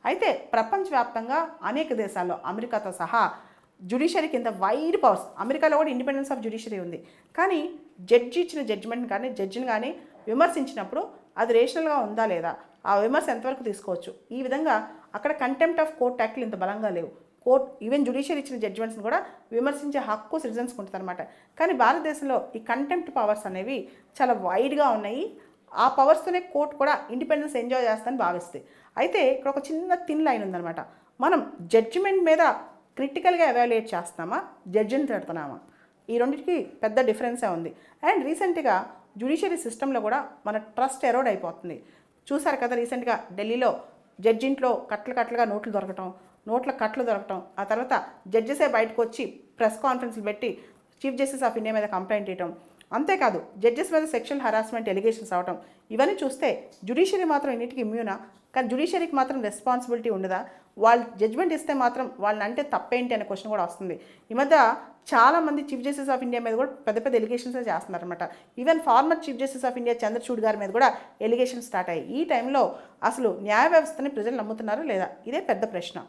అయితే ప్రపంచవ్యాప్తంగా అనేక దేశాల్లో అమెరికాతో సహా జ్యుడిషియరీ కింద వైడ్ పవర్స్, అమెరికాలో కూడా ఇండిపెండెన్స్ ఆఫ్ జ్యుడిషియరీ ఉంది. కానీ జడ్జి ఇచ్చిన జడ్జిమెంట్ కానీ జడ్జిని కానీ విమర్శించినప్పుడు అది రేషనల్గా ఉందా లేదా, ఆ విమర్శ ఎంతవరకు తీసుకోవచ్చు, ఈ విధంగా అక్కడ కంటెంప్ట్ ఆఫ్ కోర్ట్ యాక్ట్లు ఇంత బలంగా లేవు. కోర్ట్ ఈవెన్ జ్యుడిషియరీ ఇచ్చిన జడ్జిమెంట్స్ని కూడా విమర్శించే హక్కు సిటిజన్స్కి ఉంటుంది అనమాట. కానీ భారతదేశంలో ఈ కంటెంప్ట్ పవర్స్ అనేవి చాలా వైడ్గా ఉన్నాయి. ఆ పవర్స్తోనే కోర్టు కూడా ఇండిపెండెన్స్ ఎంజాయ్ చేస్తానని భావిస్తుంది. అయితే ఇక్కడ ఒక చిన్న థిన్ లైన్ ఉందన్నమాట. మనం జడ్జిమెంట్ మీద క్రిటికల్గా ఎవాల్యుయేట్ చేస్తున్నామా, జడ్జిని తిడుతున్నామా, ఈ రెండింటికి పెద్ద డిఫరెన్సే ఉంది. అండ్ రీసెంట్గా జ్యుడిషియరీ సిస్టంలో కూడా మన ట్రస్ట్ ఎరోడ్ అయిపోతుంది. చూసారు కదా, రీసెంట్గా ఢిల్లీలో జడ్జింట్లో కట్లుగా నోట్ల కట్లు దొరకటం, ఆ తర్వాత జడ్జెసే బయటకు వచ్చి ప్రెస్ కాన్ఫరెన్స్లు పెట్టి చీఫ్ జస్టిస్ ఆఫ్ ఇండియా మీద కంప్లైంట్ ఇవ్వటం, అంతేకాదు జడ్జెస్ మీద సెక్షువల్ హరాస్మెంట్ ఎలిగేషన్స్ అవటం, ఇవన్నీ చూస్తే జ్యుడిషియరీ మాత్రం ఇన్నిటికి ఇమ్యూనా? కానీ జ్యుడిషియరీకి మాత్రం రెస్పాన్సిబిలిటీ ఉండదా? వాళ్ళు జడ్జ్మెంట్ ఇస్తే మాత్రం వాళ్ళని అంటే తప్పేంటి అనే క్వశ్చన్ కూడా వస్తుంది. ఈ మధ్య చాలామంది చీఫ్ జస్టిస్ ఆఫ్ ఇండియా మీద కూడా పెద్ద పెద్ద ఎలిగేషన్సే చేస్తున్నారనమాట. Even former chief justice of India Chandrachud గారి మీద కూడా ఎలిగేషన్స్ స్టార్ట్ అయ్యాయి. ఈ టైంలో అసలు న్యాయ వ్యవస్థని ప్రజలు నమ్ముతున్నారా లేదా, ఇదే పెద్ద ప్రశ్న.